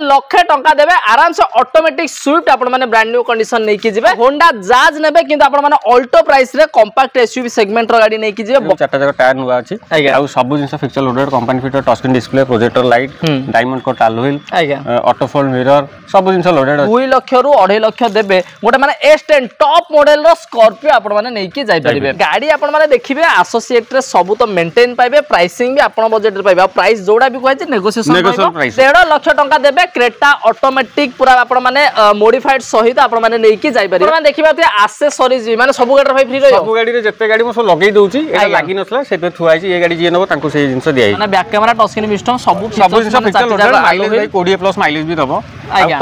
लक्षे टंका देबे आराम से ऑटोमेटिक स्विफ्ट आपण माने ब्रांड न्यू कंडीशन नै कि जिवे होंडा जाज नेबे किंतु आपण माने ऑल्टो प्राइस रे कॉम्पैक्ट एसयूवी सेगमेंट रो गाड़ी नै कि जिवे चारटा जगह टायर नुवा अछि आ सब जिंस feature loaded company fitted touch screen display projector light diamond cut alloy wheel auto fold mirror सब जिंस लोडेड 2 लाख रु 2.5 लाख देबे गोटे माने S10 टॉप मॉडल रो स्कॉर्पियो आपण माने नै कि जाय परिबे गाड़ी आपण माने देखिबे एसोसिएट रे सब तो मेंटेन पाइबे प्राइसिंग भी आपण बजट रे पाइबे प्राइस जोड़ा भी कहै छै नेगोशिएशन 1.5 लाख टंका देबे क्रेटा ऑटोमेटिक पूरा आपण माने मॉडिफाइड सहित आपण माने नै कि जाय परिबे माने देखिबा ते एक्सेसरीज माने सब गाड़ी रे भाई फ्री रहयो सब गाड़ी रे जत्ते गाड़ी म लगै दउची एटा लागि नसला सेते थुआइ छी ए गाड़ी जे नबो तांको से जिंस दियाई माने back camera touch screen system सब जिंस फिक्चर लोडेड माइलेज भाई 20 प्लस माइलेज भी दबो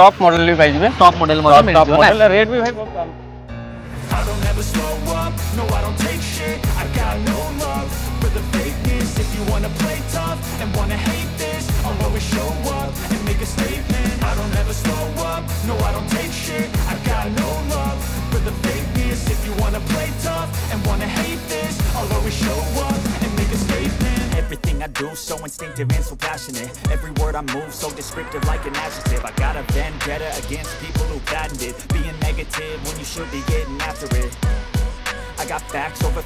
टॉप मॉडल भी पाइ जिवे टॉप मॉडल मॉडल रेट भी भाई I don't ever slow up, no I don't take shit, I got no love for the fakeness. If you wanna play tough and wanna hate this, I'll always show up and make a statement. I don't ever slow up, no I don't take shit, I got no love for the fakeness. If you wanna play tough and wanna hate this, I'll always show up and make a statement. Everything I do so instinctive and so passionate, every word I move so descriptive like an adjective. I got a vendetta against people who patented being negative when you should be getting after it. I got facts over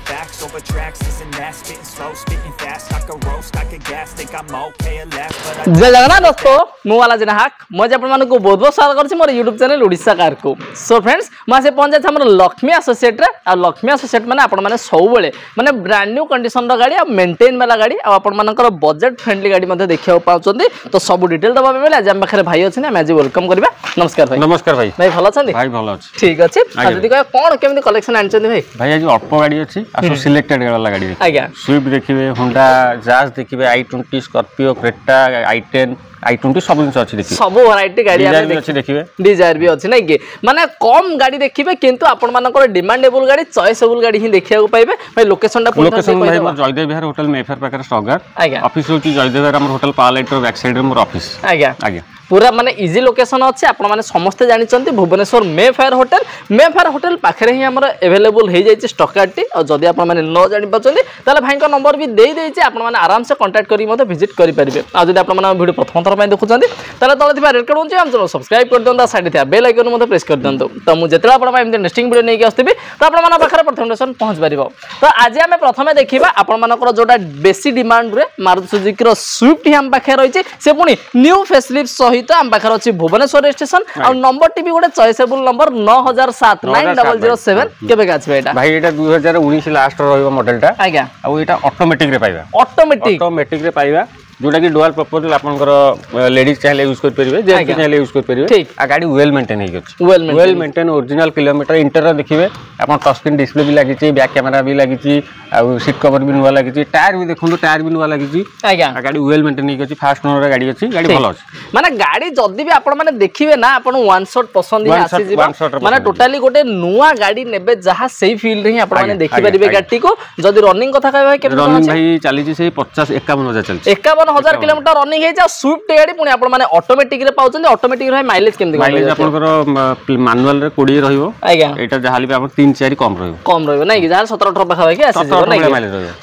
tracks, this and that, spitting slow, spitting fast, I can roast, I can gas, think I'm okay at last, but I जय जगन्नाथ दोस्तों मु वाला जना हाक मजे आपण मानको बहुत बहुत स्वागत करछि मोर YouTube चैनल ओडिसा कार को। सो फ्रेंड्स म से पहुंचे हमर लक्ष्मी एसोसिएट रे आ लक्ष्मी एसोसिएट माने आपण माने सब बेले माने ब्रांड न्यू कंडीशन रो गाड़ी आ मेंटेन वाला गाड़ी आ आपण मानकर बजट फ्रेंडली गाड़ी मध्ये देखियो पाउछंती तो सब डिटेल दबा बेले आज हम पाखरे भाई अछि ना मैं जी वेलकम करबा। नमस्कार भाई। नमस्कार भाई। भाई भलो छथि भाई भलो अछि ठीक अछि आ जदी कह कोन केमि कलेक्शन आनछथि भाई। भाई आज अल्प गाड़ी अछि आ सिलेक्टेड वाला गाड़ी आज्ञा स्विफ्ट देखिबे होंडा जाज देखिबे i20 Scorpio Creta i10 i20 सब जिंस अछि देखिबे सब वैरायटी गाड़ी अछि देखिबे डिजायर भी अछि नै कि माने कम गाड़ी देखिबे किंतु आपण मानकर डिमांडेबल गाड़ी चॉइसेबल गाड़ी ही देखिया को पाइबे भाई लोकेशन टा लोकेशन भाई जयदेव विहार होटल मेफर पाकर स्टॉगर ऑफिस होची जयदेव विहार हमर होटल पालाइट रो बैक साइड रे मोर ऑफिस आज्ञा पूरा माने इजी लोकेशन अछि आपण माने समस्त जानि चंती भुवनेश्वर मेफेयर होटल पाखरे ही हमर अवेलेबल हे जाय स्टॉक कार्ड और जदी आपण माने न जानि पचंती ताले भाई का नंबर भी देई देई आपण माने आराम से कांटेक्ट करी मते विजिट करि परिबे आ जदी आपण माने वीडियो प्रथम थर पय देखुचंती ताले तले थिबा रेड कार्ड होची हम चलो सब्सक्राइब कर दंदा साइड थिबा बेल आइकन मते प्रेस कर दंतो तो मु जेतला आपण माने इंटरेस्टिंग वीडियो नै के आस्थिबी तो आपण माने पाखरे प्रथम नोटिफिकेशन पहुंच परिबो। तो आज हम प्रथमे देखिबा आपण मानकर जोटा बेसी डिमांड रे मारुति सुजुकी रो स्विफ्ट हम पाखे रहिछि से पुनी न्यू फेसलिफ्ट सहित हम पाखे अछि भुवनेश्वर स्टेशन और नंबर टीवी गोटे चॉइसेबल नंबर 9007 9007 केबे गाछ बेटा भाई एटा 2019 लास्ट रहइबो मॉडल टा आज्ञा आ एटा ऑटोमेटिक रे पाइबा ऑटोमेटिक रे पाइबा जोटा कि डुअल प्रपोजल आपनकर लेडीज चाहे यूज कर परिबे जेंट्स चाहे यूज कर परिबे आ गाड़ी वेल मेंटेन हे गछ well maintain original kilometre interior देखिबे आपन टच स्क्रीन डिस्प्ले भी लागि छि बैक कैमरा भी लागि छि आ सीट कवर भी नुवा लागि छि टायर भी देखुंदो टायर भी नुवा लागि छि आज्ञा आ गाड़ी वेल मेंटेन हे गछ फास्ट ओनर गाड़ी अछि गाड़ी भलो अछि माने गाड़ी जदी भी आपन माने देखिबे ना आपन वन शॉट पसंद ही आसी जिबा माने टोटली गोटे नुवा गाड़ी नेबे जहा सेही फील रे आपन माने देखि परिबे गाड़ी को जदी रनिंग कथा कहबे के रनिंग भाई चली छि से 50 51000 चल 51000 किलोमीटर रनिंग हे जा स्विफ्ट गाड़ी पुनी आपण माने ऑटोमेटिक रे पाउछन ऑटोमेटिक रे माइलेज केमदी माइलेज आपनकर मैनुअल रे 20 रहइबो आज्ञा एटा जहाली भी आपण 3-4 कम रहइबो नै कि जहा 17-18 पाखा कि आसी जिवो नै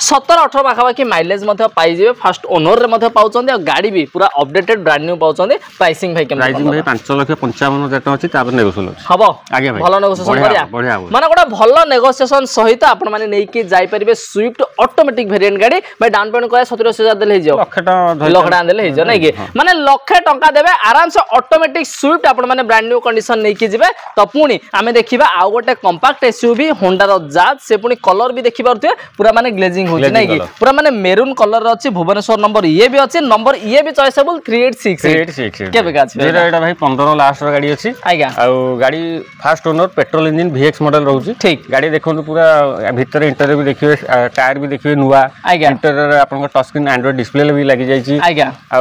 17-18 पाखा कि माइलेज मध्ये पाइ जिवे फर्स्ट ओनर रे मध्ये पाउछन आ गाड़ी भी पूरा अपडेटेड ब्रांड न्यू पाउछन प्राइसिंग भाई केमदी प्राइसिंग भाई 5,55,000 टका अछि तापर नेगोशिएबल हबो आज्ञा भाई भलो नेगोशिएशन करिया बढ़िया माने गोटा भलो नेगोशिएशन सहित आपण माने नै कि जाई परिबे स्विफ्ट ऑटोमेटिक वेरिएंट गाड़ी भाई डाउन पेमेंट करे 17,000 देले हे जाओ लखटा देले हे जाओ नै कि माने लक्षे टंका देबे आराम से ऑटोमेटिक स्विफ्ट आपण माने ब्रांड न्यू कंडीशन नै कि जिवे तो पुनी आमे देखिबा आ गोटे कॉम्पैक्ट एसयूवी होंडा रो जाज से पुनी कलर भी देखि परते पूरा माने ग्लेजिंग होची नै कि पूरा माने मेरून कलर अछि भुवनेश्वर नंबर ये भी अछि नंबर ये भी चॉइसेबल 386 के बेगा अछि एटा भाई 15 लास्ट रो गाड़ी अछि आज्ञा आ गाड़ी first owner petrol engine VX model रहउची ठीक गाड़ी देखंतु पूरा भीतर इंटीरियर भी देखिबे टायर भी देखिबे नुवा इंटीरियर आपन टच स्क्रीन एंड्रॉइड डिस्प्ले भी लागि जाई छी आज्ञा आ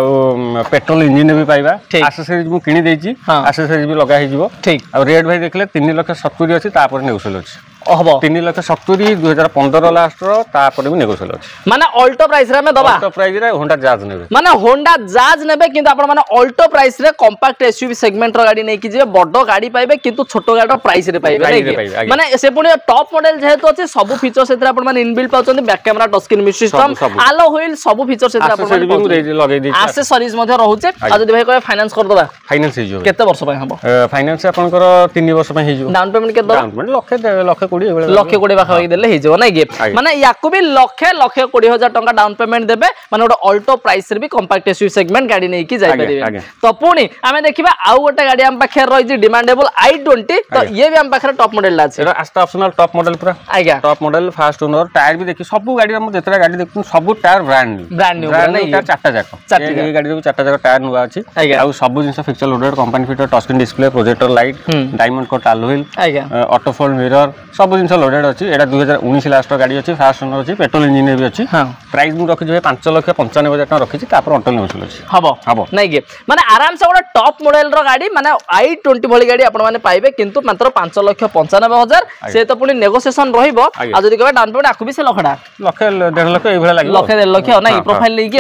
पेट्रोल इंजन भी पाइबा एक्सेसरीज मु किनी देछि एक्सेसरीज भी लगा हे जिवो ठीक आ रेट भाई देखले 3,70,000 अछि तापर नेउसल अछि हबो 3,70,000 2015 लास्ट रो तापर भी नेगोशिएबल अछि माने ऑल्टो प्राइस रे में दबा ऑल्टो प्राइस रे होंडा जाज नेबे माने होंडा जाज नेबे किंतु आपण माने ऑल्टो प्राइस रे कॉम्पैक्ट एसयूवी सेगमेंट रो गाड़ी नै कि जे बडो गाड़ी पाइबे किंतु छोटो गाड़ी रो प्राइस रे पाइबे नै माने से पुनी टॉप मॉडल जेहेतु अछि सब फीचर सेतरा आपण माने इनबिल्ट पाउछन back camera touch screen music system alloy wheel सब फीचर सेतरा आपण माने लगे दी एक्सेसरीज मध्ये रहउचे आ जदी भाई कहे फाइनेंस कर दबा फाइनेंस हे जो केते वर्ष पय हबो फाइनेंस आपन कर 3 वर्ष पय हे जो डाउन पेमेंट केते डाउन पेमेंट लाख 1,20,000 बाखा देले हे जो नै गे माने याकू भी 1,20,000 टका डाउन पेमेंट देबे माने ओटा ऑल्टो प्राइस रे भी कॉम्पैक्ट एसयूवी सेगमेंट गाड़ी नै कि जाय परिबे तो पुनी आमे देखिबा आउ गोटे गाड़ी हम पाखे रहि जे डिमांडेबल i20 तो ये भी हम पाखे टॉप मॉडल ला छै आस्था ऑप्शनल टॉप मॉडल पूरा आज्ञा top model fast owner tyre भी देखि सब गाड़ी हम जेतरा गाड़ी देखु सब टायर ब्रांड न्यू नै चारटा जाक ये गाड़ी रे चारटा जाक टायर नुवा अछि आ सब जिंस feature loaded company fitted touch screen display projector light diamond cut alloy wheel auto fold mirror सब जिंस लोडेड अछि एटा 2019 लास्ट गाड़ी अछि फास्ट ओनर अछि पेट्रोल इंजन भी अछि प्राइस मु रखि जे 5,95,000 टका रखि छी तापर ऑटो नेउसल अछि हबो नै गे माने आराम से ओटा टॉप मॉडल रो गाड़ी माने i20 भली गाड़ी आपण माने पाइबे किंतु मात्र 5,95,000 से तो पुनी नेगोशिएशन रहिबो आ जदी कहबे डाउन पेमेंट आकु भी से लखडा लख 1.5 लाख एभला लागि लख 1.5 लाख नै प्रोफाइल नै कि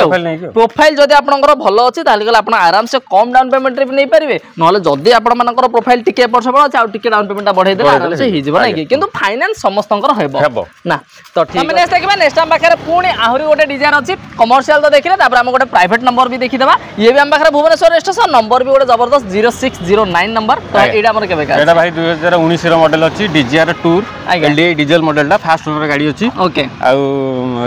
प्रोफाइल जदी आपनकर भलो अछि ताले गला आपण आराम से कम डाउन पेमेंट रे नै परिबे नहले जदी आपण मानकर प्रोफाइल टिके परछ बळ आ टिके डाउन पेमेंट बढ़ाई दे आराम से हि जिवो नै कि किंतु फाइनेंस समस्तंकर हेबो ना तो ठीक हम नेक्स्ट देखबा नेक्स्ट हम पाखरे पुनी आहुरी गोटे डिजाइन अछि कमर्शियल तो देखिले तापर हम गोटे प्राइवेट नंबर भी देखि देबा ये भी हम पाखरे भुवनेश्वर स्टेशन नंबर भी गोटे जबरदस्त 0609 नंबर तो एडा हमर केबे का एडा भाई 2019 रो मॉडल अछि डीजीआर टूर एलडीआई डीजल मॉडल दा फास्ट ओनर गाड़ी अछि ओके आ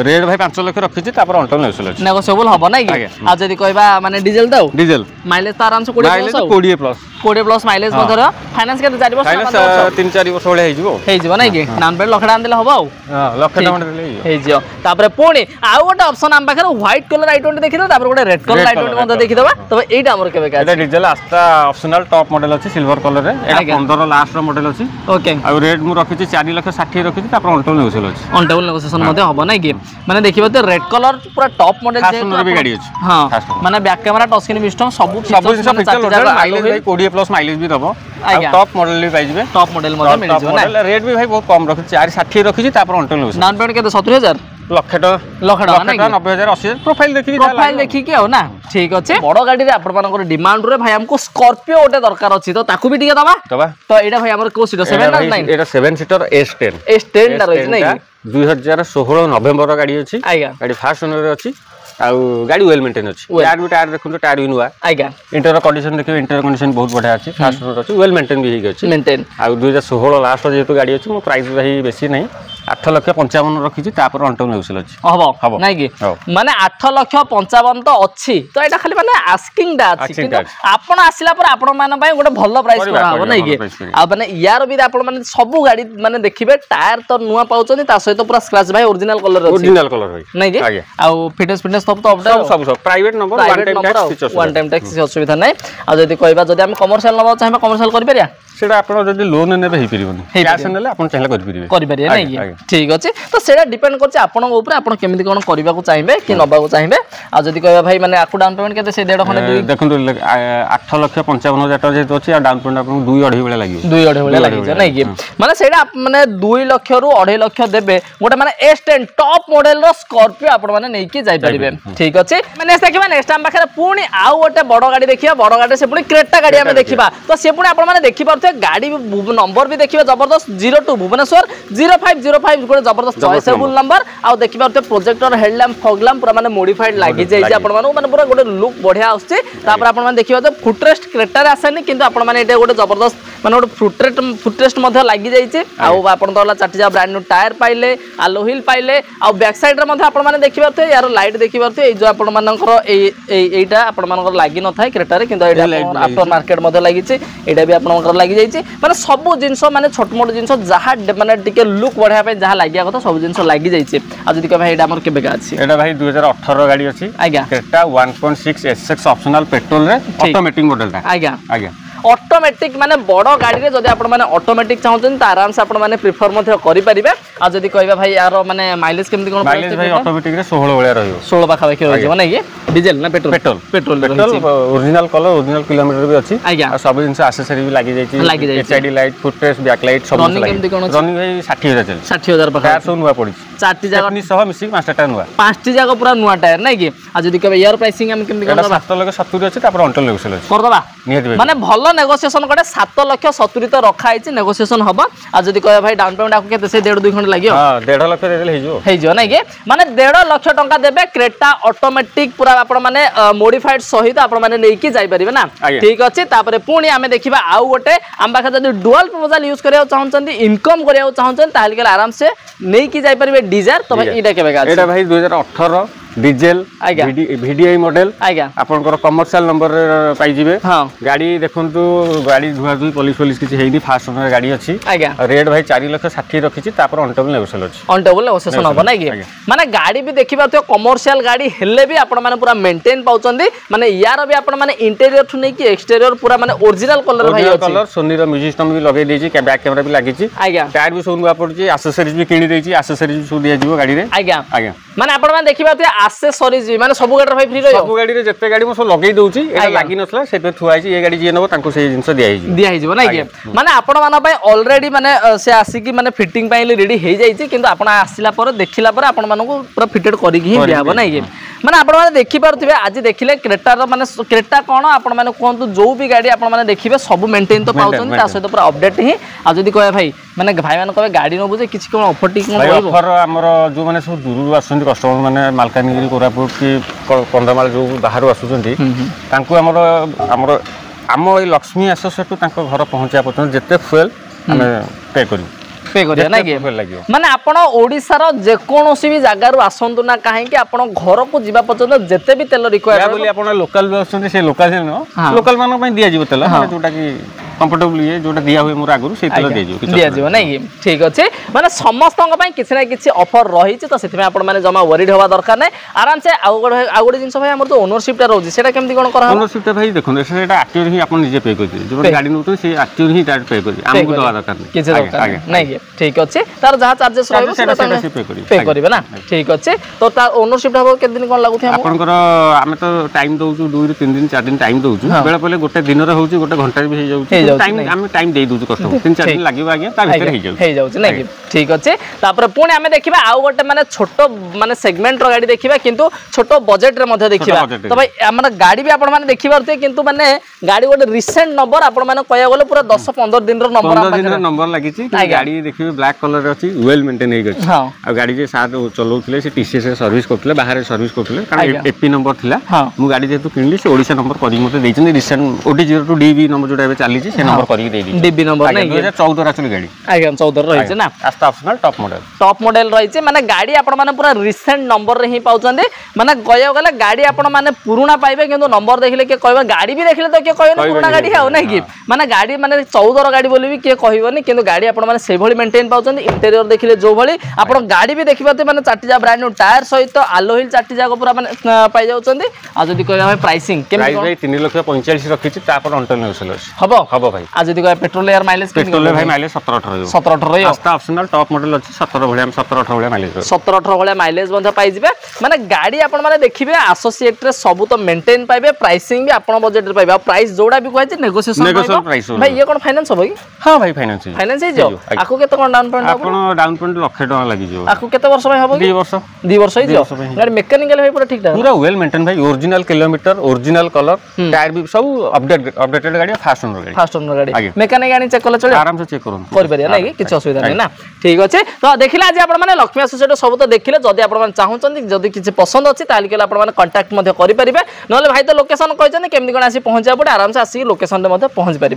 रेड भाई 5 लाख रखि छी तापर ऑटो नेउसल अछि नेगोशिएबल हबो नै कि आ जदी कहबा माने डीजल दाउ डीजल माइलेज तो आराम से 20 प्लस माइलेज मधर फाइनेंस के 4 वर्ष फाइनेंस 3-4 वर्ष होले हे जिवो नै कि नाम पे लखडा देले हबो हां लखडा देले हे जियो तापर पुनी आ गोटे ऑप्शन हम पाखरे व्हाइट कलर i20 देखि दो तापर गोटे रेड कलर i20 मधर देखि देबा तबे एटा हमर केबे का एटा डीजल आस्था ऑप्शनल टॉप मॉडल अछि सिल्वर कलर रे एटा 15 लास्ट रो मॉडल अछि ओके आ रेड मु रखि छी 4,60,000 रखि छी तापर ऑल्टो नेउसल अछि ऑल्टो नेगोशिएशन मधे हबो नै कि माने देखिबो तो रेड कलर पूरा टॉप मॉडल जे भी गाड़ी अछि हां माने back camera touch screen system सब फीचर लोडेड माइलेज भाई 20 प्लस माइलेज भी दबो टॉप मॉडल भी पाइबे टॉप मॉडल मधे मिल जिवो ना रेट भी भाई बहुत कम रखि 4,60,000 रखि छी तापर ऑल्टो नेउसल डाउन पेमेंट के 70,000 लख 90,000 80,000 प्रोफाइल देखि के हो ना ठीक अछि बड़ गाड़ी रे आपण मानकर डिमांड रे भाई हमको स्कॉर्पियो ओटे दरकार अछि तो ताकू भी दिया दबा तो एटा भाई हमर को सीटर 7 ना 9 एटा 7 सीटर S10 दा रहि नै 2016 नवंबर गाड़ी अछि गाड़ी फास्ट ओनर अछि आ गाड़ी वेल मेंटेन अछि टायर भी टायर देखु टायर भी नुवा आज्ञा इंटीरियर कंडीशन देखियो इंटीरियर कंडीशन बहुत बढ़िया अछि फास्ट ओनर अछि वेल मेंटेन भी हेइ अछि मेंटेन आ 2016 लास्ट जेतु गाड़ी अछि मो प्राइस भाई बेसी नै 8,55,000 रखि छी तापर ऑटो नेउसल अछि हबो नै कि माने 8,55,000 तो अछि तो एटा खाली माने आस्किंग डा अछि किंतु आपण आसिला पर आपण मान पय गोटे भलो प्राइस करा हबो नै कि आ माने यार भी आपण माने सब गाड़ी माने देखिबे टायर तो नुवा पाउचनी ता सहित पूरा स्क्रैच भाई ओरिजिनल कलर अछि ओरिजिनल कलर भाई नै कि आ फिटनेस सब तो अपडेट सब private number one time tax असुविधा नै आ जदी कहबा जदी हम कमर्शियल नबा चाहे कमर्शियल करि परिया सेटा आपण जदी लोन नेबे हेइ परिबोनी कैश नेले आपण चाहले करि परिबे नै कि ठीक अछि तो सेटा डिपेंड करछ आपण ऊपर आपण केमिति कोन करबा को चाहिबे कि नबा को चाहिबे आ जदी कहबा भाई माने आकु डाउन पेमेंट केते से 1.5 खने दुई देखंतु 8,55,000 टका जेतो अछि आ डाउन पेमेंट आपण 2.5 बेले लागियो 2.5 बेले लागि नै कि माने सेटा माने 2 लाख रु 2.5 लाख देबे गोटे माने S10 टॉप मॉडल रो स्कॉर्पियो आपण माने नै कि जाय परिबे ठीक अछि माने देखिबा नेक्स्ट टाइम पाखरे पुनी आउ गोटे बड़ गाड़ी देखिबा बड़ गाड़ी से पुनी क्रेटा गाड़ी हम देखिबा तो से पुनी आपण माने देखि परथे गाड़ी नंबर भी देखिबा जबरदस्त 02 भुवनेश्वर 0505 गोटे जबरदस्त चॉइसेबल नंबर आ देखि परथे प्रोजेक्टर हेडलैम्प फॉग लैम्प पूरा माने मॉडिफाइड लागि जाय जे आपण माने पूरा गोटे लुक बढ़िया आउछि तापर आपण माने देखिबा तो फुटरेस्ट क्रेटा रे आसेनी किंतु आपण माने एटा गोटे जबरदस्त माने गोटे फुटरेस्ट मध्ये लागि जाय छै आ आपण तोला चाटी जा ब्रांड न्यू टायर पाइले आलो व्हील पाइले आ बैक साइड रे मध्ये आपण माने देखि परथे यार लाइट देखि परथे ए जो आपण मानकर एटा आपण मानकर लागि न थाय क्रेटा रे किंतु एटा आफ्टर मार्केट मध्ये लागि छै एटा भी आपण मानकर लागि जाय छै माने सब जिंस माने छोट मोट जिंस जहा माने टिके लुक बढ़िया पे जहा लागिया कथा सब जिंस लागि जाय छै आ जदी के भाई एटा हमर केबे का अछि एटा भाई 2018 गाड़ी अछि आज्ञा क्रेटा 1.6 SX ऑप्शनल पेट्रोल रे ऑटोमेटिक मॉडल ता आज्ञा ऑटोमेटिक माने बड़ गाड़ी रे जदी आपण माने ऑटोमेटिक चाहउछन त आराम से आपण माने प्रेफर मध्ये करि परिबे आ जदी कहबा भाई यार माने माइलेज केमति कोन माइलेज भाई ऑटोमेटिक रे 16 भलिया रहइयो 16 पाखा पाखि रहइयो माने ये डीजल ना petrol original colour original kilometre भी अछि आ सब जिंस एक्सेसरी भी लागी जाइछि HID light foot rest back light सब रनिंग भाई 60000 चल 60000 पाखा टायर सब नुवा पड़ी चारटी जगह 1900 मिसी पांचटा टायर नुवा पांचटी जगह पूरा नुवा टायर नै कि आ जदी कहबा यार प्राइसिंग हम केमति कोन 7,70,000 अछि तापर अंटल नेगोशिएबल अछि कर दबा माने भलो नेगोशिएशन करे 7,70,000 तो रखा आइछि नेगोशिएशन हबो आ जदी कहबा भाई डाउन पेमेंट आपको केते से 1.5-2 घंटा लागियो हां 1.5 लाख दे देले हे जो नै कि माने 1.5 लाख टंका देबे क्रेटा ऑटोमेटिक पूरा आपण माने मॉडिफाइड सहित आपण माने नै कि जाई परिबे ना ठीक अछि तापर पुणी आमे देखिबा आउ गोटे हम बाखा जदी डुअल प्रपोजल यूज करियो चाहउछन इनकम करियो चाहउछन ताहल के आराम से नै कि जाई परिबे डिजायर तो भाई इडा केबे गाछ एडा भाई 2018 डीजल वीडीआई मॉडल आपनकर कमर्शियल नंबर पाई जिवे गाड़ी देखंतु गाड़ी धुआ धुई पुलिस किछि हेनी फास्ट ओनर गाड़ी अछि रेट भाई 4,60,000 रखिछि तापर ऑनटेबल नेगोशिएबल अछि ऑनटेबल नेगोशिएशन होबो नै कि माने गाड़ी भी देखिबा तो कमर्शियल गाड़ी हेले भी आपण माने पूरा मेंटेन पाउचंदी माने यार भी आपण माने इंटीरियर ठु नै कि एक्सटीरियर पूरा माने ओरिजिनल कलर भाई अछि कलर सोनी रो म्यूजिक सिस्टम भी लगे देछि बैक कैमरा भी लागिछि टायर भी सोनुआ पड़छि एक्सेसरीज भी किनि देछि एक्सेसरीज भी सु दिया जिवो गाड़ी रे माने आपण माने देखिबा तो एक्सेसरीज माने सब गाड़ी भाई फ्री रहयो सब गाड़ी रे जत्ते गाड़ी मो लगै दउची एटा लागि नसला सेते थुआ छि ए गाड़ी जे नबो तांको से जिंस दिया हिजो नै कि माने आपण माने भाई ऑलरेडी माने से आसी कि माने फिटिंग पाइले रेडी हे जाई छि किंतु आपण आसिला पर देखिला पर आपण मानको पूरा फिटेड करि कि दिया हो नै कि माने आपण माने देखि पारथिबे आज देखिले क्रेटा रो माने क्रेटा कोन आपण माने कोंतु जो भी गाड़ी आपण माने देखिबे सब मेंटेन तो पाउछन ता सहित पूरा अपडेट ही आ जदी कहै भाई माने भाई माने कहै गाड़ी न बुझे किछि कोन ऑफर टी कोन रहबो ऑफर हमरो जो माने सब दूर आसुंती कस्टमर माने मालकानगिरी कोरापुट की कंधमाल जो बाहर आसुचंती तांको हमरो आम ए लक्ष्मी एसोसिएट तांको घर पहुंचा पर्यंत जत्ते फुएल हमें पे करिया ना कि माने आपण ओडिसा रो जे कोनोसी भी जगह रु आसंतु ना काहे कि आपण घर को जिबा पर्यंत जत्ते भी तेल रिक्वायर बोली आपण लोकल भी आसुंती से लोकल मानो पई दिया जिवो तेल जोटा कि कंफर्टेबल ये जोटा दिया हुए मोर आगु से तेल दिया जिवो नै कि ठीक अछि माने समस्त पई किछि ना किछि ऑफर रही छि तो सेति में आपण माने जमा वरीड होवा दरकार नै आराम से आगुडे जिंस भाई हमर तो ओनरशिप टा रहउछि सेटा केमति कोन करा ओनरशिप टा भाई देखो सेटा एक्टिव ही आपण निजे पे करथि जो गाड़ी नउतो से एक्टिव ही डायरेक्ट पे करथि हमकु दवा दरकार नै किछि दरकार नै कि ठीक अछि तार जहा चार्जेस रहबो सेटा पे करिवे ना ठीक अछि तो तार ओनरशिप टा के दिन कोन लागुथि आपनकर हमें तो टाइम दउछु 2 3 दिन 4 दिन टाइम दउछु बेला पले गोटे दिन रे होउछि गोटे घंटा भी हे जाउछि टाइम हम टाइम दे दउछु कस्टमर 3-4 दिन लागिबो आगे ता भीतर हे जाउछि नै कि ठीक अछि तापर पुणी हमें देखिबा आउ गोटे माने छोटो माने सेगमेंट रो गाड़ी देखिबा किंतु छोटो बजेट रे मध्ये देखिबा तो भाई हमर गाड़ी भी आपण माने देखि परते किंतु माने गाड़ी गोटे रिसेंट नंबर आपण माने कहया गले पूरा 10-15 दिन रो नंबर 15 दिन रो नंबर लागि छि गाड़ी देखिबे ब्लैक कलर रे अछि वेल मेंटेन हे गछि आ गाड़ी जे साथ चलौथले से टीसीएस से सर्विस करथले बाहर सर्विस करथले कारण एपी नंबर थिला मु गाड़ी जेतु किनली से ओडिसा नंबर करी मते दैछन रिसेंट OD02 DB नंबर जोटा बे चाली छि से नंबर करी दे दी DB नंबर नै 2014 आचली गाड़ी आगे 14 रही छि ना आस्ता ऑप्शनल टॉप मॉडल रही छि माने गाड़ी आपण माने पूरा रिसेंट नंबर रे ही पाउछन माने गयो गले गाड़ी आपण माने पुराना पाइबे किंतु नंबर देखले के कहबा गाड़ी भी देखले तो के कहबे पुराना गाड़ी है नै कि माने गाड़ी माने 14 गाड़ी बोली भी के कहबोनी किंतु गाड़ी आपण माने से भली मेंटेन पाउछन इंटीरियर देखले जो भली आपण गाड़ी भी देखिबाते माने चाटी जा ब्रांड न्यू टायर सहित आलो हिल चाटी जाको पूरा माने पाई जाउछन आ जदी कहबा हम प्राइसिंग प्राइस भाई 3,45,000 रखि छि तापर ऑनटेल नेगोशिएबल हबो भाई आ जदी कहबा पेट्रोल एयर माइलेज भाई माइलेज 17-18 रहयो आस्ता ऑप्शनल टॉप मॉडल अछि 17 भलिया 17-18 भलिया माइलेज 17-18 भलिया माइलेज बंध पाई जिबे माने गाड़ी आपण माने देखिबे एसोसिएट रे सब तो मेंटेन पाइबे प्राइसिंग भी आपण बजट रे पाइबे प्राइस जोडा भी कहै छि नेगोशिएशन प्राइस भाई ये कोन फाइनेंस होबो कि हां भाई फाइनेंस हे जो आको केते कोन डाउन पेमेंट आपण डाउन पेमेंट लाख टका लागि जो आको केते वर्ष भाई होबो 2 वर्ष हे जो गाड़ी मैकेनिकल भाई पूरा ठीक ठाक पूरा वेल मेंटेन भाई original kilometre original colour tyre भी सब अपडेटेड गाड़ी फास्ट ओनर गाड़ी मैकेनिक गाड़ी चेक करले चले आराम से चेक करन कर परिया नै कि किछ असुविधा नै ना ठीक अछि तो देखिला जे आपण माने लक्ष्मी एसोसिएट सब तो देखिले जदी आपण माने चाहुचंदी जदी किछ पसंद अछि ताली के आपण माने कांटेक्ट मध्ये करि परिबे नले भाई तो लोकेशन कहजनी केमनी कोन आसी पहुंचा पड़े आराम से आसी लोकेशन रे मध्ये पहुंच परिबे।